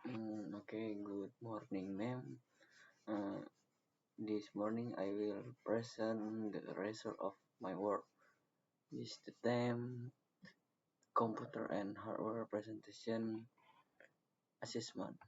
Okay, good morning, ma'am. Uh, this morning I will present the result of my work. This is the theme computer and hardware presentation assessment.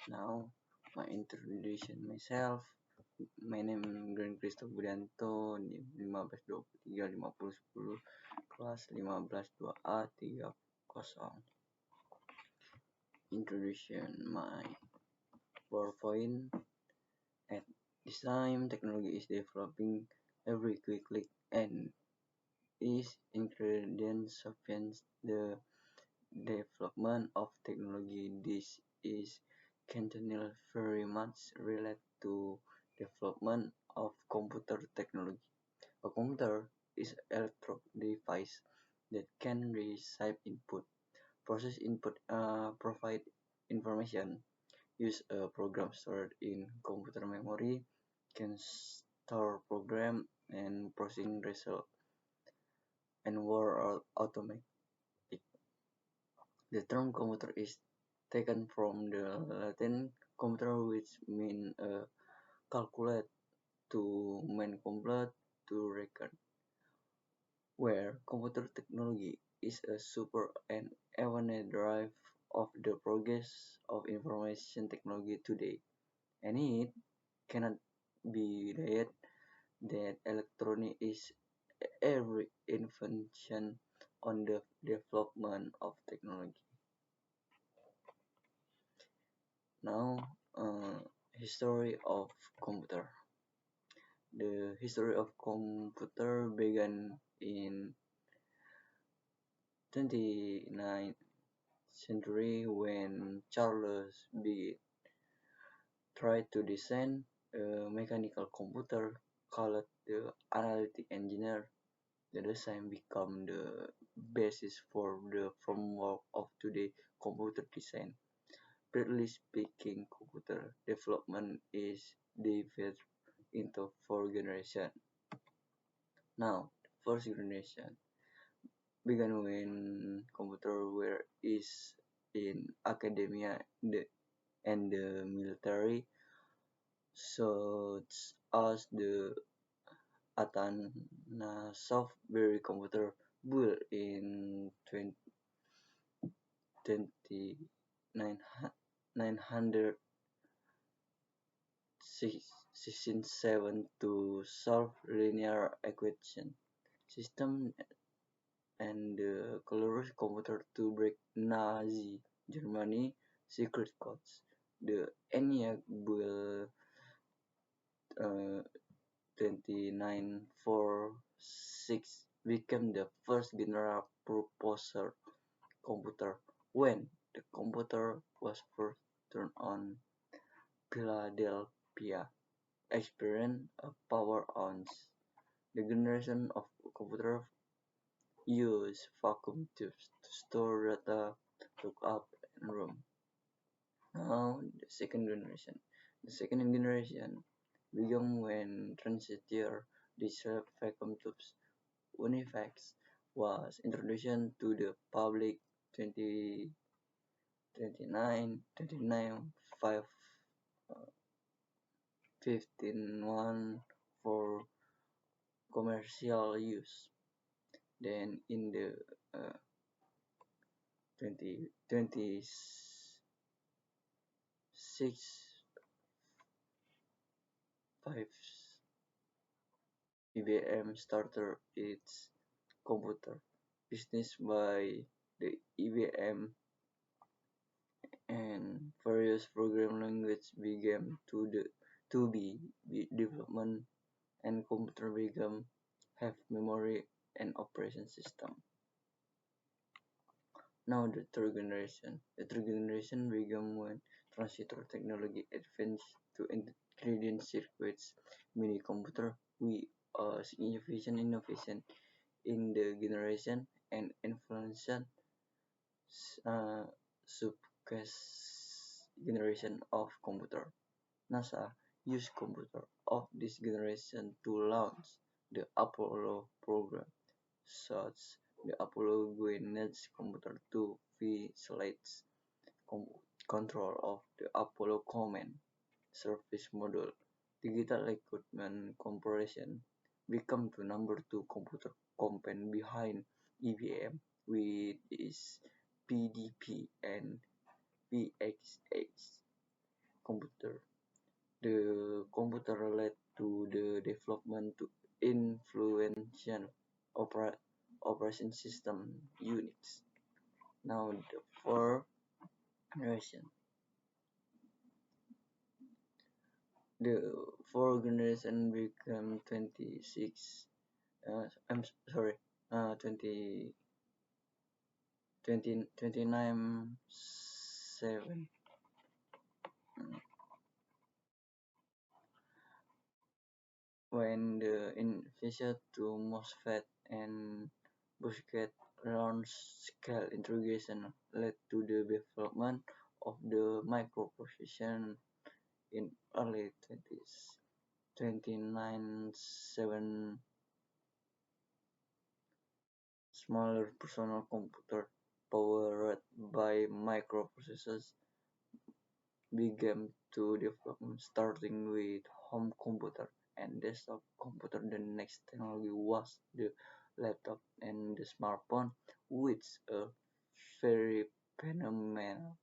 Now, my introduction myself. My name Grand Christo Budianto, 15235010, kelas 15 2A 30. Introduction my PowerPoint. At this time, technology is developing every quickly and is ingredient substance the development of technology. This is continually very much related to development of computer technology. A computer is an electronic device that can receive input, process input, provide information, use a program stored in computer memory, can store program and processing result, and were automatic. The term computer is taken from the Latin computer, which means calculate, to manipulate, to reckon, where computer technology is a super and evident drive of the progress of information technology today, and it cannot be denied that electronic is every invention on the development of technology. Now, history of computer. The history of computer began in 29th century when Charles Babbage tried to design a mechanical computer called the analytic engineer. The design became the basis for the framework of today's computer design. Broadly speaking, computer development is divided into 4 generations. Now, the first generation began when computers were used in academia and the military, such as the Atanasoff Berry computer built in 1967 to solve linear equation system, and the Colossus computer to break Nazi Germany secret codes. The ENIAC built 2946 became the first general purpose computer when the computer was first turned on. Philadelphia experienced a power outage. The generation of computers used vacuum tubes to store data, look up, and room. Now, the second generation. The second generation began when transistor dissolved vacuum tubes. UNIVAC was introduced to the public 2015 for commercial use. Then in the 2026, IBM started its computer business by the IBM, and various programming languages began to be developed, and computer began have memory and operation system. Now the third generation. The third generation began when transistor technology advanced to ingredient circuits. Mini computer we significant innovation in the generation and influenced subsequent generation of computer. NASA used computer of this generation to launch the Apollo program, such the Apollo Gwyneth Computer 2 V slides control of the Apollo Command Service Module. Digital Equipment Corporation became the number two computer company behind IBM with its PDP and PXX computer. The computer led to the development to influential operation system Unix. Now the fourth generation. The fourth generation became 26. I'm sorry. 20, 29 7. When the invention to MOSFET and Busquets large-scale integration led to the development of the microprocessor in early 20s. 29.7 smaller personal computer powered by microprocessors began to develop, starting with home computer and desktop computer. The next technology was the laptop and the smartphone, which a very phenomenal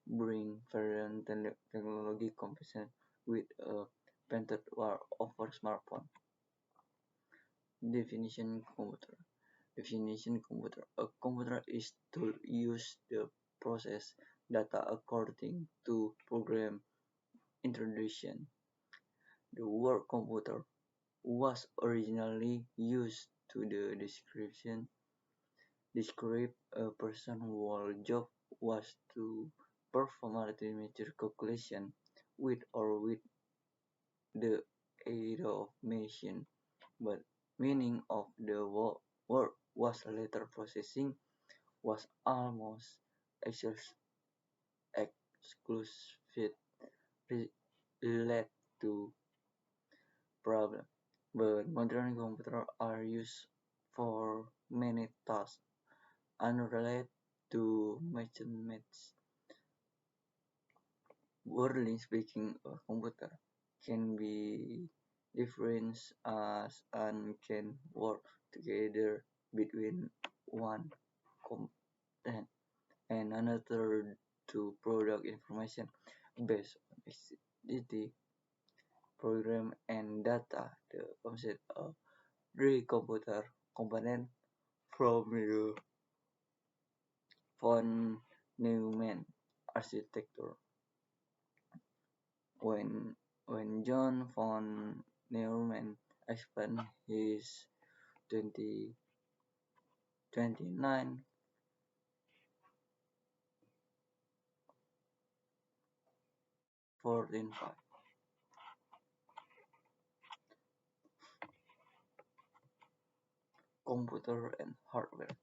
bring variant technology competition with a patented war over smartphone. Definition computer. Definition computer. A computer is to use the process data according to program introduction. The word computer was originally used to the describe a person whose job was to perform arithmetic calculation with or with the aid of machine, but meaning of the word was later processing was almost exclusive led to problem. But modern computers are used for many tasks unrelated to mathematics. Broadly speaking, a computer can be defined as and can work together between one component and another to produce information based on electricity, program, and data. The concept of the computer component from the von Neumann architecture. When John von Neumann explained his 2029 14.5 computer and hardware.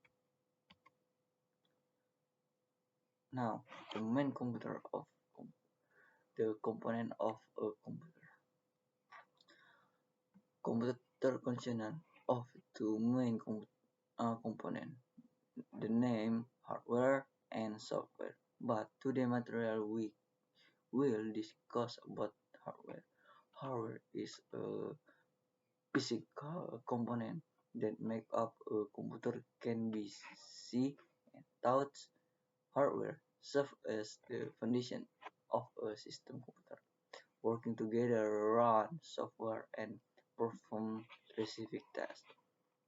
Now, the main computer of the component of a computer. Computer consists of two main components, the name hardware and software. But today material we will discuss about hardware. Hardware is a physical component that make up a computer can be seen and touched. Hardware serves as the foundation of a system computer, working together run software and perform specific tasks.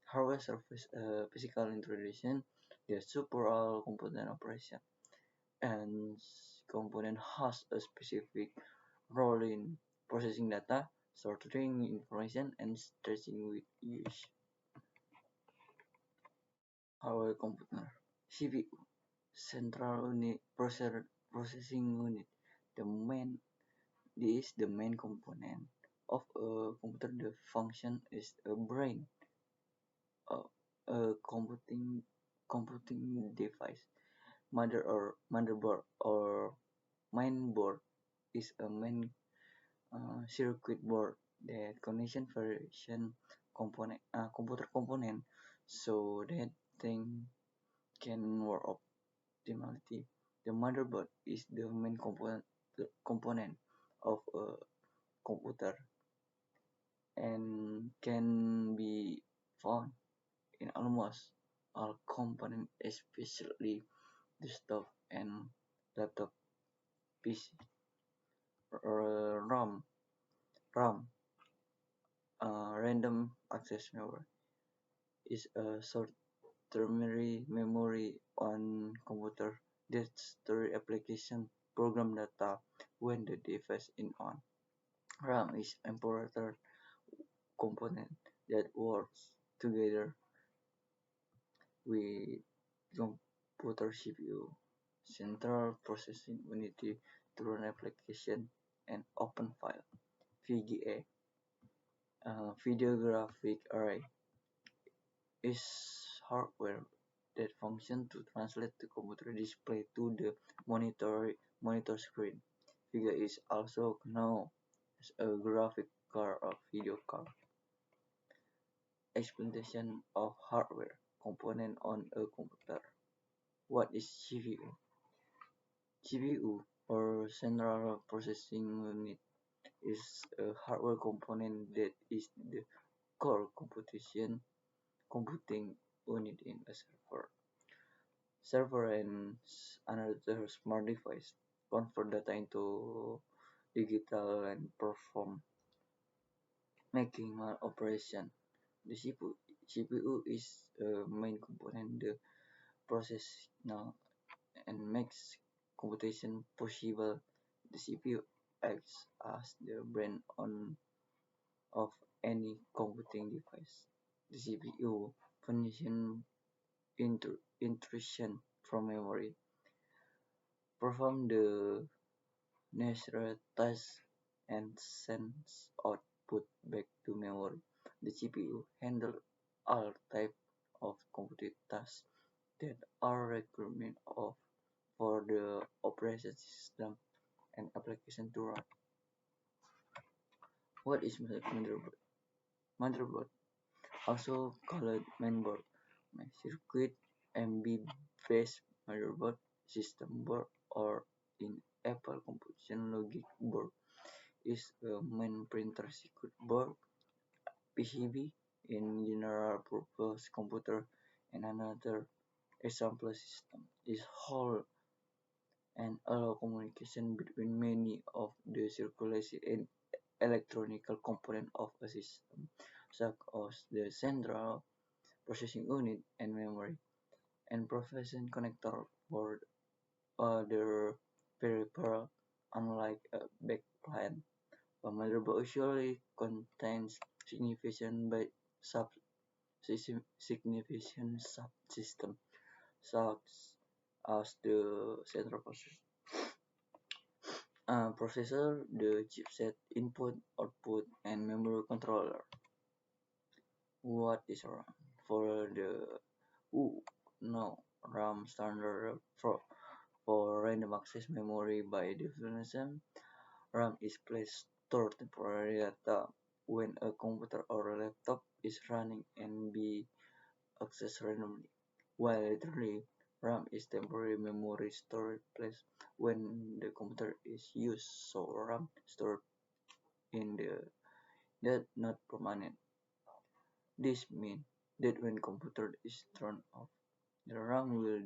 Hardware serves a physical introduction, the superall component operation, and component has a specific role in processing data, sorting information, and stretching with use. Hardware computer CPU Central Unit Processing Unit. This is the main component of a computer. The function is a brain, a computing device. Motherboard or mainboard is a main circuit board that connects various computer component so that thing can work optimally. The motherboard is the main component of a computer and can be found in almost all components, especially desktop and laptop PC. RAM, random access memory, is a short-term memory on computer that store application program data when the device is on. RAM is important component that works together with computer CPU, central processing unit to run application and open file. VGA, video graphic array, is hardware that functions to translate the computer display to the monitor screen. VGA is also known as a graphic card or video card. Explanation of hardware component on a computer. What is CPU? CPU, or Central Processing Unit, is a hardware component that is the core computing unit in a server. Server and another smart device convert data into digital and perform making operation. The CPU is a main component the process now and makes computation possible. The CPU acts as the brain of any computing device. The CPU function intrusion from memory, perform the necessary tasks and sends output back to memory. The CPU handles all types of computing tasks that are requirement for the operation system and application to run. What is motherboard? Motherboard, also called mainboard, circuit MB-based motherboard, system board, or in Apple Computation Logic board, is a main printer circuit board, PCB, in general purpose computer, and another example system is whole and allow communication between many of the circulation and electronic components of a system, such as the central processing unit and memory, and processing connector for other peripheral. Unlike a backplane, a motherboard usually contains significant subsystem, such as the central processor, the chipset, input, output, and memory controller. What is RAM? For the no, RAM standard for random access memory by definition. RAM is placed store temporary data when a computer or a laptop is running and be accessed randomly, while literally RAM is temporary memory storage place when the computer is used, so RAM stored in the that not permanent. This means that when computer is turned off, the RAM will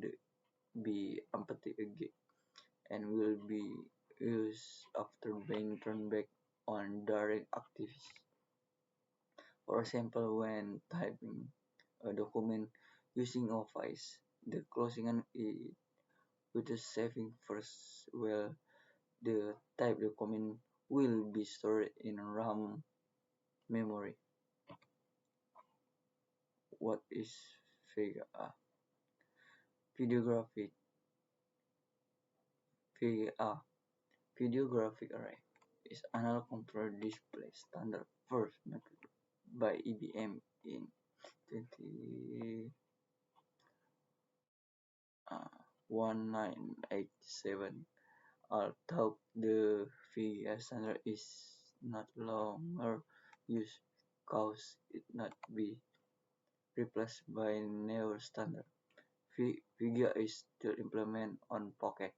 be empty again and will be used after being turned back on during activities. For example, when typing a document using Office, the closing is with the saving first, while the typed document will be stored in RAM memory. What is VGA? Videographic VGA, video graphic array, is analog computer display standard first made by IBM in 1987. Although the VGA standard is not longer used because it not be replaced by newer standard. VGA is still implemented on Pocket.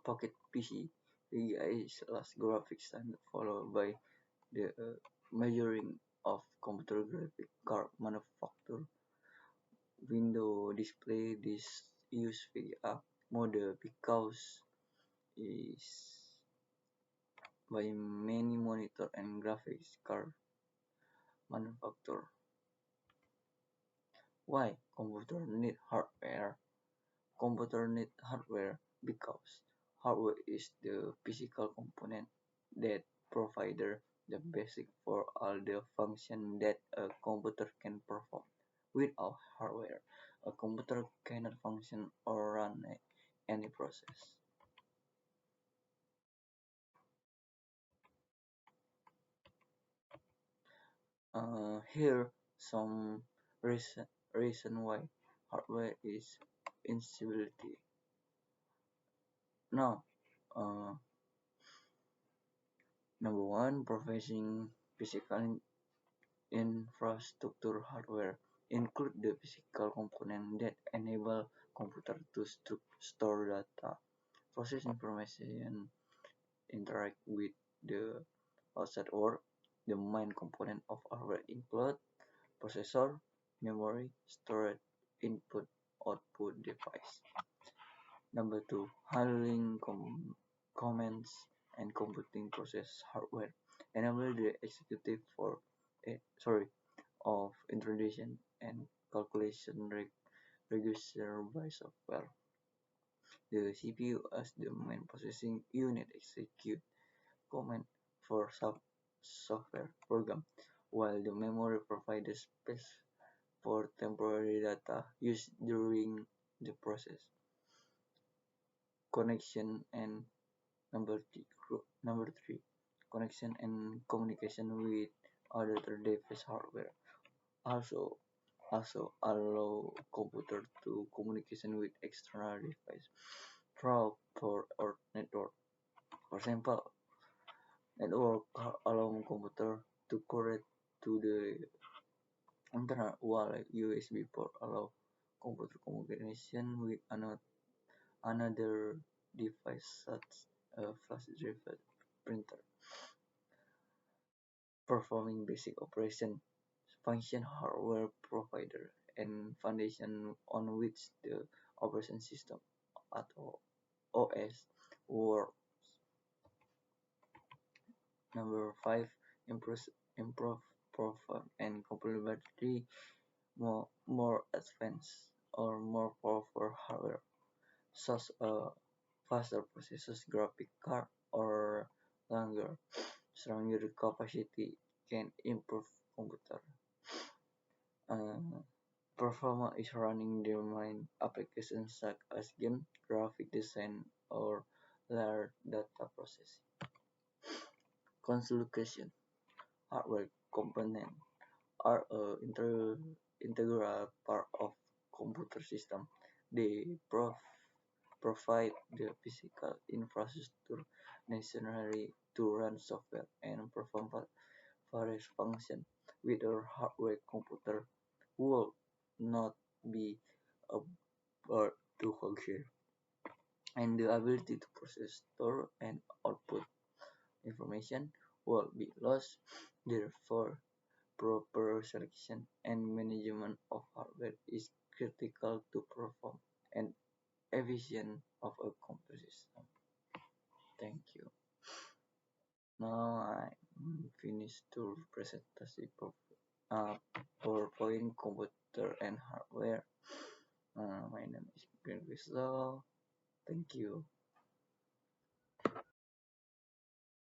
Pocket PC. VGA is last graphics standard followed by the measuring of computer graphic card manufacturer. Windows display this use VGA model because is by many monitor and graphics card manufacturer. Why computer need hardware? Computer need hardware because hardware is the physical component that provide the basic for all the function that a computer can perform. Without hardware, a computer cannot function or run any process. Here some reason why hardware is instability. Now, uh, number one, providing physical infrastructure hardware include the physical component that enable computer to store data, process information, interact with the outside world. The main component of hardware include processor, memory, storage, input, output device. Number two, handling commands and computing process hardware enable the executive for of introduction and calculation register by software. The CPU as the main processing unit execute command for software program, while the memory provides space for temporary data used during the process. Connection and number three, connection and communication with other device hardware. Also, allow computer to communication with external device through port or network. For example, network allow computer to connect to the internet, while USB port allow computer communication with another device such a flash drive printer. Performing basic operation function hardware provider and foundation on which the operation system atau OS works. Number five, improve performance and compatibility more advanced or more powerful hardware, such as faster processors, graphic card, or longer stronger capacity can improve computer performance is running the main applications such as game, graphic design, or large data processing. Conclusion: hardware components are an integral part of computer system. They provide the physical infrastructure necessary to run software and perform various functions. Without hardware, computer would not be able to function, and the ability to process, store, and output information will be lost. Therefore, proper selection and management of hardware is critical to perform an efficient of a computer system. Thank you. Now I finished to presentation PowerPoint, computer, and hardware. My name is Green Crystal. Thank you.